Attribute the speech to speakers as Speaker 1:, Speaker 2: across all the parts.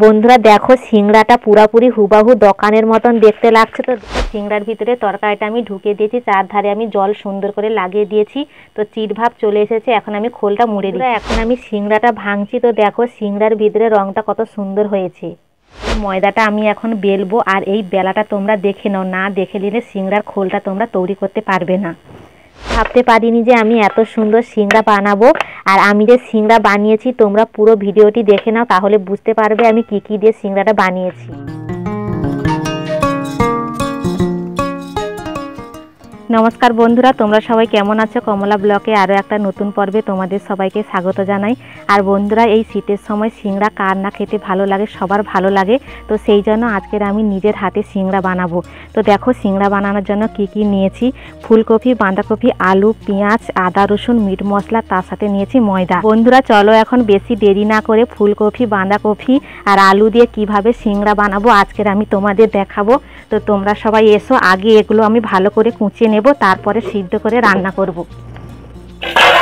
Speaker 1: বন্ধুরা দেখো সিংড়াটা পুরাপুরি হুবাহু দোকানের মতন দেখতে লাগছে। তো সিংড়ার ভিতরে তরকারিটা আমি ঢুকিয়ে দিয়েছি, চারধারে আমি জল সুন্দর করে লাগিয়ে দিয়েছি। তো চিট ভাব চলে এসেছে, এখন আমি খোলটা মুড়ে দিই। এখন আমি সিংড়াটা ভাঙছি। তো দেখো সিংড়ার ভিতরে রংটা কত সুন্দর হয়েছে। ময়দাটা আমি এখন বেলবো, আর এই বেলাটা তোমরা দেখে নাও, না দেখে নিলে সিংড়ার খোলটা তোমরা তৈরি করতে পারবে না। ভাবতে পারিনি যে আমি এত সুন্দর সিংড়া বানাবো। আর আমি যে সিংড়া বানিয়েছি তোমরা পুরো ভিডিওটি দেখে নাও, তাহলে বুঝতে পারবে আমি কি কি দিয়ে সিংড়াটা বানিয়েছি। নমস্কার বন্ধুরা, তোমরা সবাই কেমন আছো? কমলা ব্লকে আরও একটা নতুন পর্বে তোমাদের সবাইকে স্বাগত জানাই। আর বন্ধুরা, এই শীতের সময় সিংড়া কার না খেতে ভালো লাগে, সবার ভালো লাগে। তো সেই জন্য আজকের আমি নিজের হাতে সিংড়া বানাবো। তো দেখো সিংড়া বানানোর জন্য কি কি নিয়েছি। ফুলকপি, বাঁধাকপি, আলু, পেঁয়াজ, আদা, রসুন, মিট মশলা, তার সাথে নিয়েছি ময়দা। বন্ধুরা চলো এখন বেশি দেরি না করে ফুলকপি, বাঁধাকপি আর আলু দিয়ে কিভাবে সিংড়া বানাবো আজকের আমি তোমাদের দেখাবো। তো তোমরা সবাই এসো, আগে এগুলো আমি ভালো করে কুচিয়ে নেব, তারপরে সিদ্ধ করে রান্না করব।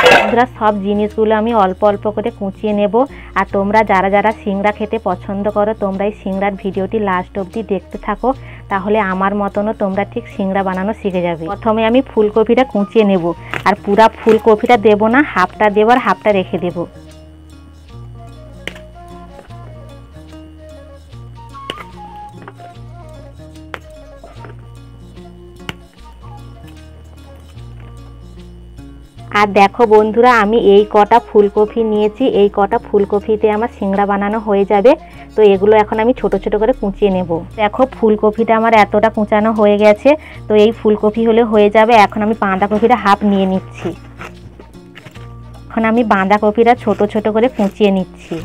Speaker 1: বন্ধুরা সব জিনিসগুলো আমি অল্প অল্প করে কুচিয়ে নেব। আর তোমরা যারা যারা সিংড়া খেতে পছন্দ করো তোমরা এই সিংড়ার ভিডিওটি লাস্ট অবধি দেখতে থাকো, তাহলে আমার মতনও তোমরা ঠিক সিংড়া বানানো শিখে যাবে। প্রথমে আমি ফুলকপিটা কুচিয়ে নেব, আর পুরা ফুলকপিটা দেবো না, হাফটা দেবো আর হাফটা রেখে দেবো। আর দেখো বন্ধুরা, আমি এই কটা ফুলকপি নিয়েছি, এই কটা ফুলকপিতে আমার সিংড়া বানানো হয়ে যাবে। তো এগুলো এখন আমি ছোট ছোট করে কুচিয়ে নেব। দেখো ফুলকপিটা আমার এতটা কুচানো হয়ে গেছে। তো এই ফুলকপি হলে হয়ে যাবে। এখন আমি বাঁধাকপিটা হাফ নিয়ে নিচ্ছি। এখন আমি বাঁধাকপিটা ছোট ছোট করে কুচিয়ে নিচ্ছি।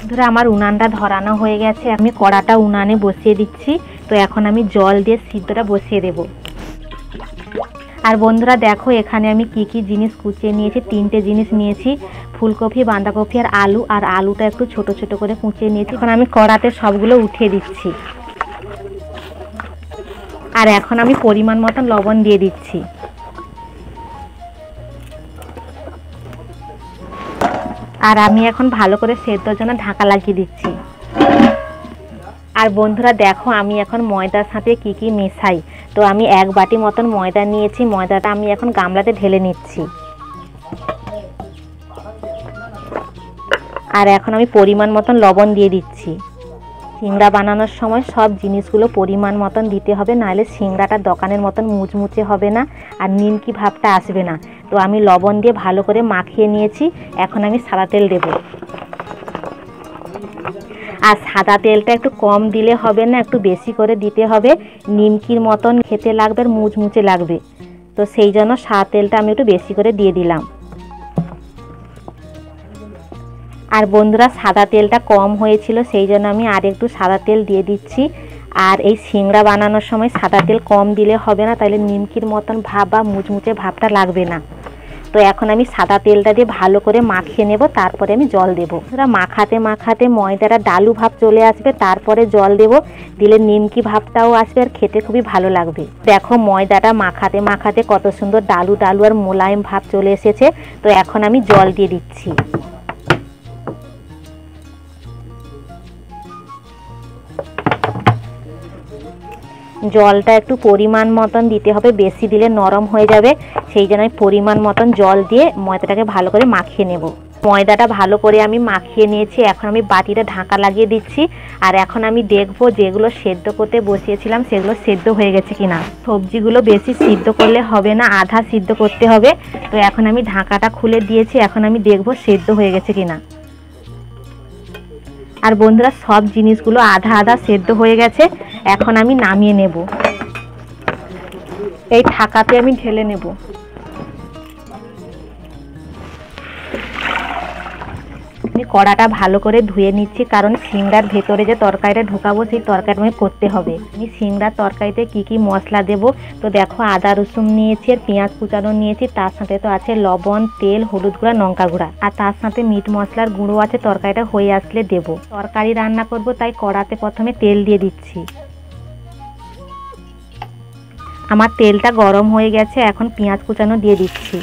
Speaker 1: ধরো আমার উনানটা ধরানো হয়ে গেছে, আমি কড়াটা উনানে বসিয়ে দিচ্ছি। তো এখন আমি জল দিয়ে সিদ্ধটা বসিয়ে দেবো। আর বন্ধুরা দেখো এখানে আমি কি কি জিনিস কুচিয়ে নিয়েছি, তিনটে জিনিস নিয়েছি, ফুলকপি, বাঁধাকপি আর আলু। আর আলুটা একটু ছোট ছোট করে কুচিয়ে নিয়েছি। এখন আমি কড়াতে সবগুলো উঠিয়ে দিচ্ছি। আর এখন আমি পরিমাণ মতন লবণ দিয়ে দিচ্ছি। আর আমি এখন ভালো করে সেদ্ধর জন্য ঢাকা লাগিয়ে দিচ্ছি। আর বন্ধুরা দেখো আমি এখন ময়দার সাথে কি কি মেশাই। তো আমি এক বাটি মতন ময়দা নিয়েছি, ময়দাটা আমি এখন গামলাতে ঢেলে নিচ্ছি। আর এখন আমি পরিমাণ মতন লবণ দিয়ে দিচ্ছি। সিংড়া বানানোর সময় সব জিনিসগুলো পরিমাণ মতন দিতে হবে, নাহলে সিংড়াটা দোকানের মতন মুচমুচে হবে না আর নিমকি ভাবটা আসবে না। তো আমি লবণ দিয়ে ভালো করে মাখিয়ে নিয়েছি। এখন আমি সাদা তেল দেবো। আর সাদা তেলটা একটু কম দিলে হবে না, একটু বেশি করে দিতে হবে। নিমকির মতন খেতে লাগবে আর মুচমুচে লাগবে। তো সেই জন্য সাদা তেলটা আমি একটু বেশি করে দিয়ে দিলাম। আর বন্ধুরা সাদা তেলটা কম হয়েছিল, সেই জন্য আমি আর একটু সাদা তেল দিয়ে দিচ্ছি। আর এই সিংড়া বানানোর সময় সাদা তেল কম দিলে হবে না, তাহলে নিমকির মতন ভাব বা মুচমুচে ভাবটা লাগবে না। তো এখন আমি সাদা তেলটা দিয়ে ভালো করে মাখিয়ে নেব, তারপরে আমি জল দেবো। মাখাতে মাখাতে ময়দাটা ডালু ভাব চলে আসবে, তারপরে জল দেব, দিলে নিমকি ভাবটাও আসবে আর খেতে খুবই ভালো লাগবে। দেখো ময়দাটা মাখাতে মাখাতে কত সুন্দর ডালু ডালু আর মোলায়েম ভাব চলে এসেছে। তো এখন আমি জল দিয়ে দিচ্ছি। জলটা একটু পরিমাণ মতন দিতে হবে, বেশি দিলে নরম হয়ে যাবে। সেই জন্য আমি পরিমাণ মতন জল দিয়ে ময়দাটাকে ভালো করে মাখিয়ে নেব। ময়দাটা ভালো করে আমি মাখিয়ে নিয়েছি। এখন আমি বাটিটা ঢাকা লাগিয়ে দিচ্ছি। আর এখন আমি দেখব যেগুলো সেদ্ধ করতে বসিয়েছিলাম সেগুলো সেদ্ধ হয়ে গেছে কিনা। সবজিগুলো বেশি সিদ্ধ করলে হবে না, আধা সিদ্ধ করতে হবে। তো এখন আমি ঢাকাটা খুলে দিয়েছি। এখন আমি দেখব সেদ্ধ হয়ে গেছে কিনা। আর বন্ধুরা সব জিনিসগুলো আধা আধা সেদ্ধ হয়ে গেছে। এখন আমি নামিয়ে নেব। এই ঢাকাতে আমি ঢেলে নেব। আমি কড়াটা ভালো করে ধুয়ে নিচ্ছি, কারণ সিংড়ার ভেতরে যে তরকারিটা ঢোকাবো সেই তরকারিটা আমি করতে হবে। আমি সিংড়ার তরকারিতে কি কি মশলা দেব। তো দেখো আদা রসুন নিয়েছি আর পেঁয়াজ কুচানো নিয়েছি, তার সাথে তো আছে লবণ, তেল, হলুদ গুঁড়া, লঙ্কা গুঁড়া, আর তার সাথে মিট মশলার গুঁড়ো আছে। তরকারিটা হয়ে আসলে দেব। তরকারি রান্না করব তাই কড়াতে প্রথমে তেল দিয়ে দিচ্ছি। আমার তেলটা গরম হয়ে গেছে, এখন পেঁয়াজ কুচানো দিয়ে দিচ্ছি।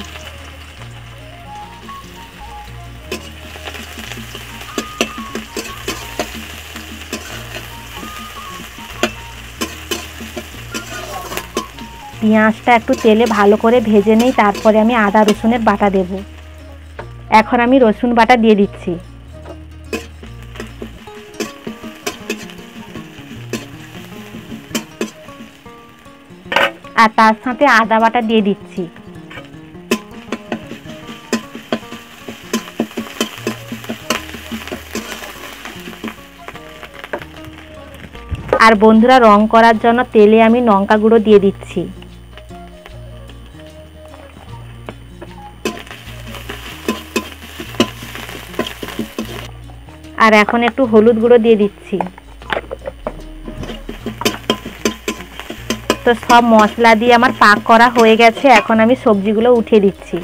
Speaker 1: পেঁয়াজটা একটু তেলে ভালো করে ভেজে নেই, তারপরে আমি আদা রসুনের বাটা দেব। এখন আমি রসুন বাটা দিয়ে দিচ্ছি। আর তার সাথে আদা বাটা দিয়ে দিচ্ছি। আর বন্ধুরা, রং করার জন্য তেলে আমি লঙ্কা গুঁড়ো দিয়ে দিচ্ছি। আর এখন একটু হলুদ গুঁড়ো দিয়ে দিচ্ছি। তো সব মশলা দিয়ে আমার পাক করা হয়ে গেছে, এখন আমি সবজিগুলো উঠিয়ে দিচ্ছি।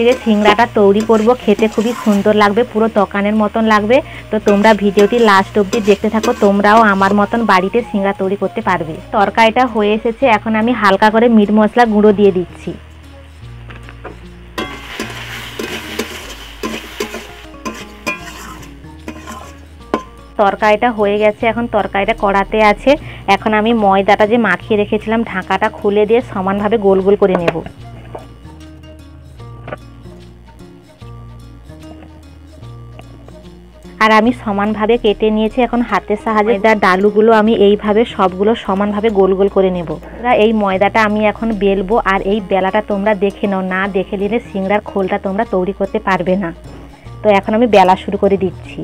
Speaker 1: যে সিংড়াটা তৈরি করব, খেতে খুবই সুন্দর লাগবে, পুরো দোকানের মতন লাগবে। তো তোমরা ভিডিওটি লাস্ট অবধি দেখতে থাকো, তোমরাও আমার মতন বাড়িতে সিংড়া তৈরি করতে পারবে। তরকারিটা হয়ে এসেছে, এখন আমি হালকা করে মিট মশলা গুঁড়ো দিয়ে দিচ্ছি। তরকারিটা হয়ে গেছে, এখন তরকারিটা কড়াতে আছে। এখন আমি ময়দাটা যে মাখিয়ে রেখেছিলাম ঢাকাটা খুলে দিয়ে সমানভাবে গোল গোল করে নেব। আর আমি সমানভাবে কেটে নিয়েছি। এখন হাতের সাহায্যে ডালুগুলো আমি এইভাবে সবগুলো সমানভাবে গোল গোল করে নেব। এই ময়দাটা আমি এখন বেলবো, আর এই বেলাটা তোমরা দেখে নাও, না দেখে নিলে সিংড়ার খোলটা তোমরা তৈরি করতে পারবে না। তো এখন আমি বেলা শুরু করে দিচ্ছি।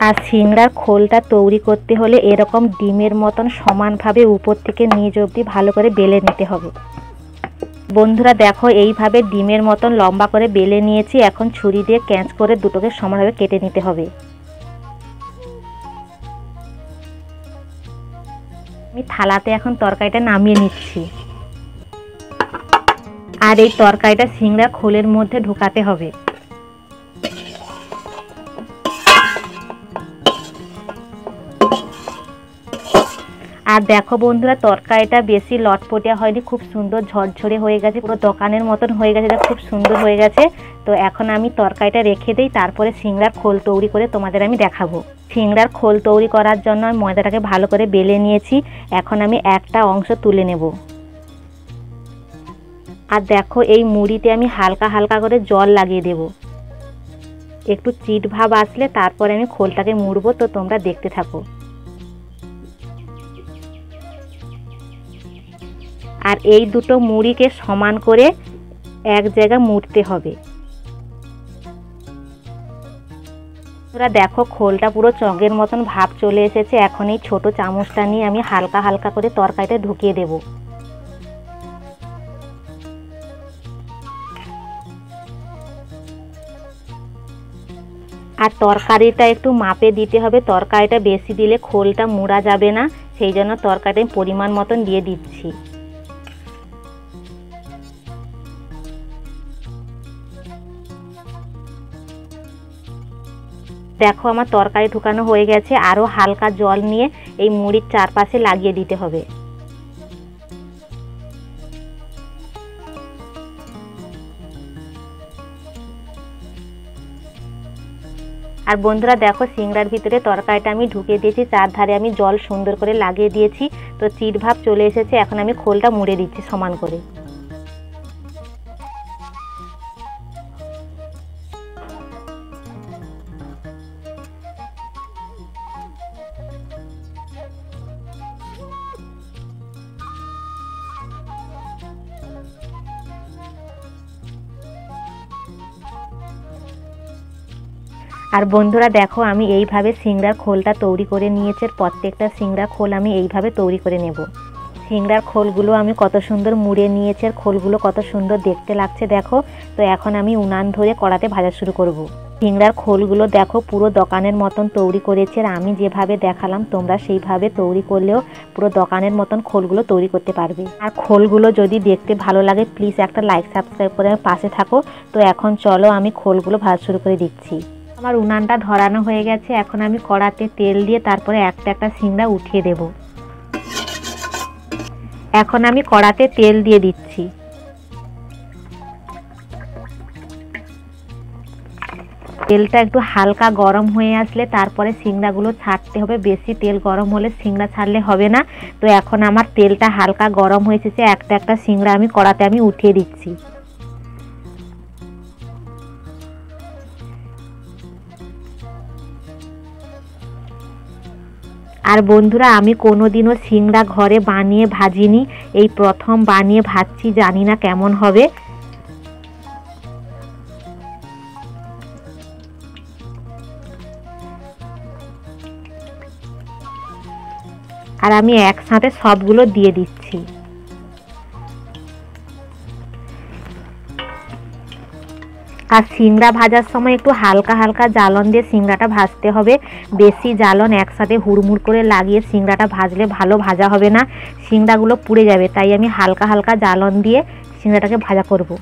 Speaker 1: আর সিংড়ার খোলটা তৈরি করতে হলে এরকম ডিমের মতন সমানভাবে উপর থেকে নিচ অবধি ভালো করে বেলে নিতে হবে। বন্ধুরা দেখো, এইভাবে ডিমের মতন লম্বা করে বেলে নিয়েছি। এখন ছুরি দিয়ে ক্যাঁচ করে দুটোকে সমানভাবে কেটে নিতে হবে। আমি থালাতে এখন তরকারিটা নামিয়ে নিচ্ছি। আর এই তরকারিটা সিংড়ার খোলের মধ্যে ঢোকাতে হবে। আর দেখো বন্ধুরা, তরকারিটা বেশি লটপটিয়া হয়নি, খুব সুন্দর ঝরঝরে হয়ে গেছে, পুরো দোকানের মতন হয়ে গেছে, খুব সুন্দর হয়ে গেছে। তো এখন আমি তরকারিটা রেখে দিই, তারপরে সিংড়ার খোল তৈরি করে তোমাদের আমি দেখাবো। সিংড়ার খোল তৈরি করার জন্য আমি ময়দাটাকে ভালো করে বেলে নিয়েছি। এখন আমি একটা অংশ তুলে নেব। আর দেখো, এই মুড়িতে আমি হালকা হালকা করে জল লাগিয়ে দেব। একটু চিট ভাব আসলে তারপরে আমি খোলটাকে মুড়বো। তো তোমরা দেখতে থাকো। আর এই দুটো মুড়িকে সমান করে এক জায়গায় মুড়তে হবে। তোমরা দেখো, খোলটা পুরো চঙের মতন ভাব চলে এসেছে। এখন এই ছোট চামচটা নিয়ে আমি হালকা হালকা করে তরকারিটা ঢুকিয়ে দেব। আর তরকারিটা একটু মাপে দিতে হবে, তরকারিটা বেশি দিলে খোলটা মুড়া যাবে না, সেই জন্য তরকারিটা পরিমাণ মতন দিয়ে দিচ্ছি। দেখো, আমার তরকারি ঢুকানো হয়ে গেছে। আরও হালকা জল নিয়ে এই মুড়ির চারপাশে লাগিয়ে দিতে হবে। আর বন্ধুরা দেখো, সিংড়ার ভিতরে তরকারিটা আমি ঢুকিয়ে দিয়েছি, চারধারে আমি জল সুন্দর করে লাগিয়ে দিয়েছি। তো চিট ভাব চলে এসেছে। এখন আমি খোলটা মুড়ে দিচ্ছি সমান করে। আর বন্ধুরা দেখো, আমি এইভাবে সিংড়ার খোলটা তৈরি করে নিয়েছি। প্রত্যেকটা সিংড়া খোল আমি এইভাবে তৈরি করে নেব। সিংড়ার খোলগুলো আমি কত সুন্দর মুড়ে নিয়েছি, আর খোলগুলো কত সুন্দর দেখতে লাগছে দেখো। তো এখন আমি উনান ধরে কড়াতে ভাজা শুরু করব। সিংড়ার খোলগুলো দেখো পুরো দোকানের মতন তৈরি করেছে, আর আমি যেভাবে দেখালাম তোমরা সেইভাবে তৈরি করলেও পুরো দোকানের মতন খোলগুলো তৈরি করতে পারবে। আর খোলগুলো যদি দেখতে ভালো লাগে প্লিজ একটা লাইক সাবস্ক্রাইব করে পাশে থাকো। তো এখন চলো আমি খোলগুলো ভাজা শুরু করে দিচ্ছি। আমার উনানটা ধরানো হয়ে গেছে, এখন আমি কড়াতে তেল দিয়ে তারপরে একটা একটা সিংড়া উঠিয়ে দেব। এখন আমি কড়াতে তেল দিয়ে দিচ্ছি। তেলটা একটু হালকা গরম হয়ে আসলে তারপরে সিংড়াগুলো ছাড়তে হবে, বেশি তেল গরম হলে সিংড়া ছাড়লে হবে না। তো এখন আমার তেলটা হালকা গরম হয়ে এসেছে, একটা একটা সিংড়া আমি কড়াতে আমি উঠিয়ে দিচ্ছি। আর বন্ধুরা আমি কোনোদিনও সিংড়া ঘরে বানিয়ে ভাজিনি, এই প্রথম বানিয়ে ভাজছি, জানি না কেমন হবে। আর আমি একসাথে সবগুলো দিয়ে দিচ্ছি। আর সিংড়া ভাজার সময় একটু হালকা হালকা জ্বালন দিয়ে সিংড়াটা ভাজতে হবে, বেশি জ্বালন একসাথে হুড়মুড় করে লাগিয়ে সিংড়াটা ভাজলে ভালো ভাজা হবে না, সিংড়াগুলো পুড়ে যাবে। তাই আমি হালকা হালকা জ্বালন দিয়ে সিংড়াটাকে ভাজা করব।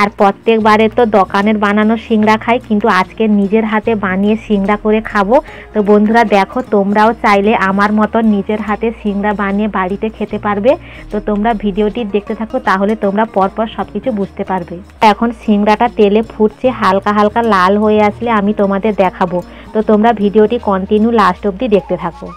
Speaker 1: আর প্রত্যেকবারে তো দোকানের বানানো সিংড়া খাই, কিন্তু আজকে নিজের হাতে বানিয়ে সিংড়া করে খাবো। তো বন্ধুরা দেখো তোমরাও চাইলে আমার মতন নিজের হাতে সিংড়া বানিয়ে বাড়িতে খেতে পারবে। তো তোমরা ভিডিওটি দেখতে থাকো, তাহলে তোমরা পরপর সব কিছু বুঝতে পারবে। এখন সিংড়াটা তেলে ফুটছে, হালকা হালকা লাল হয়ে আসলে আমি তোমাদের দেখাবো। তো তোমরা ভিডিওটি কন্টিনিউ লাস্ট অবধি দেখতে থাকো।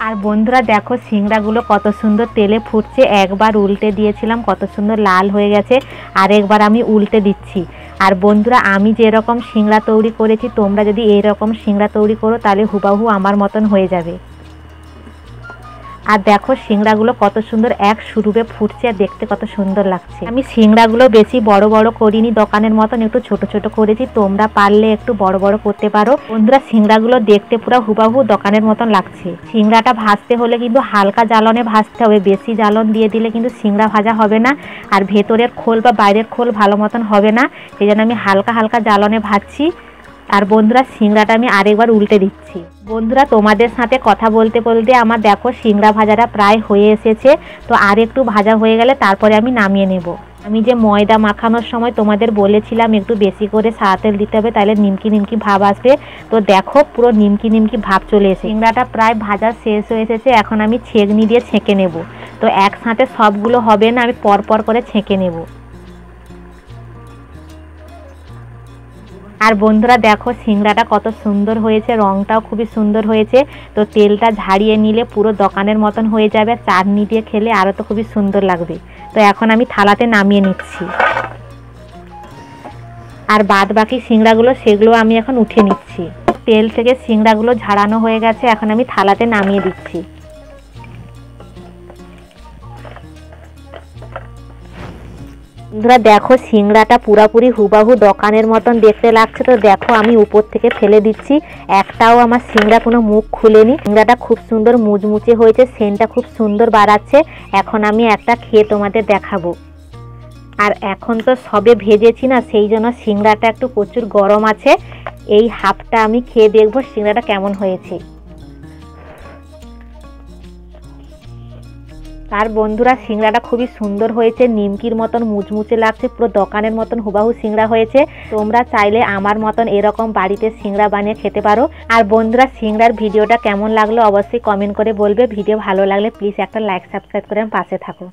Speaker 1: আর বন্ধুরা দেখো সিংড়াগুলো কত সুন্দর তেলে ফুটছে, একবার উল্টে দিয়েছিলাম কত সুন্দর লাল হয়ে গেছে, আর একবার আমি উল্টে দিচ্ছি। আর বন্ধুরা আমি যেরকম সিংড়া তৈরি করেছি তোমরা যদি এইরকম সিংড়া তৈরি করো তাহলে হুবাহু আমার মতন হয়ে যাবে। আর দেখো সিংড়াগুলো কত সুন্দর এক সুরুবে ফুটছে, আর দেখতে কত সুন্দর লাগছে। আমি সিংড়াগুলো বেশি বড় বড় করিনি, দোকানের মতন একটু ছোট ছোট করেছি, তোমরা পারলে একটু বড় বড় করতে পারো। বন্ধুরা সিংড়াগুলো দেখতে পুরো হুবাহু দোকানের মতন লাগছে। সিংড়াটা ভাজতে হলে কিন্তু হালকা জ্বালনে ভাজতে হবে, বেশি জ্বালন দিয়ে দিলে কিন্তু সিংড়া ভাজা হবে না, আর ভেতরের খোল বা বাইরের খোল ভালো মতন হবে না। সেই জন্য আমি হালকা হালকা জ্বালনে ভাজছি। আর বন্ধুরা সিংড়াটা আমি আরেকবার উল্টে দিচ্ছি। বন্ধুরা তোমাদের সাথে কথা বলতে বলতে আমার দেখো সিংড়া ভাজাটা প্রায় হয়ে এসেছে। তো আর একটু ভাজা হয়ে গেলে তারপরে আমি নামিয়ে নেব। আমি যে ময়দা মাখানোর সময় তোমাদের বলেছিলাম একটু বেশি করে সাদা তেল দিতে হবে, তাহলে নিমকি নিমকি ভাব আসবে। তো দেখো পুরো নিমকি নিমকি ভাব চলে এসেছে। সিংড়াটা প্রায় ভাজা শেষ হয়ে এসেছে, এখন আমি ছেঁকনি দিয়ে ছেঁকে নেব। তো একসাথে সবগুলো হবে না, আমি পরপর করে ছেঁকে নেব। আর বন্ধুরা দেখো সিংড়াটা কত সুন্দর হয়েছে, রংটাও খুবই সুন্দর হয়েছে। তো তেলটা ঝাড়িয়ে নিলে পুরো দোকানের মতন হয়ে যাবে, চাটনি দিয়ে খেলে আরও তো খুবই সুন্দর লাগবে। তো এখন আমি থালাতে নামিয়ে নিচ্ছি। আর বাদ বাকি সিংড়াগুলো সেগুলো আমি এখন উঠিয়ে নিচ্ছি। তেল থেকে সিংড়াগুলো ঝাড়ানো হয়ে গেছে, এখন আমি থালাতে নামিয়ে দিচ্ছি। বন্ধুরা দেখো সিংড়াটা পুরাপুরি হুবাহু দোকানের মতন দেখতে লাগছে। তো দেখো আমি উপর থেকে ফেলে দিচ্ছি, একটাও আমার সিংড়া কোনো মুখ খুলেনি। সিংড়াটা খুব সুন্দর মুচমুচে হয়েছে, সেন্টটা খুব সুন্দর বাড়াচ্ছে। এখন আমি একটা খেয়ে তোমাদের দেখাবো। আর এখন তো সবে ভেজেছি না, সেই জন্য সিংড়াটা একটু প্রচুর গরম আছে। এই হাফটা আমি খেয়ে দেখবো সিংড়াটা কেমন হয়েছে। আর বন্ধুরা সিংড়াটা খুবই সুন্দর হয়েছে, নিমকির মতন মুচমুচে লাগছে, পুরো দোকানের মতন হুবাহু সিংড়া হয়েছে। তোমরা চাইলে আমার মতন এরকম বাড়িতে সিংড়া বানিয়ে খেতে পারো। আর বন্ধুরা সিংড়ার ভিডিওটা কেমন লাগলো অবশ্যই কমেন্ট করে বলবে। ভিডিও ভালো লাগলে প্লিজ একটা লাইক সাবস্ক্রাইব করে পাশে থাকো।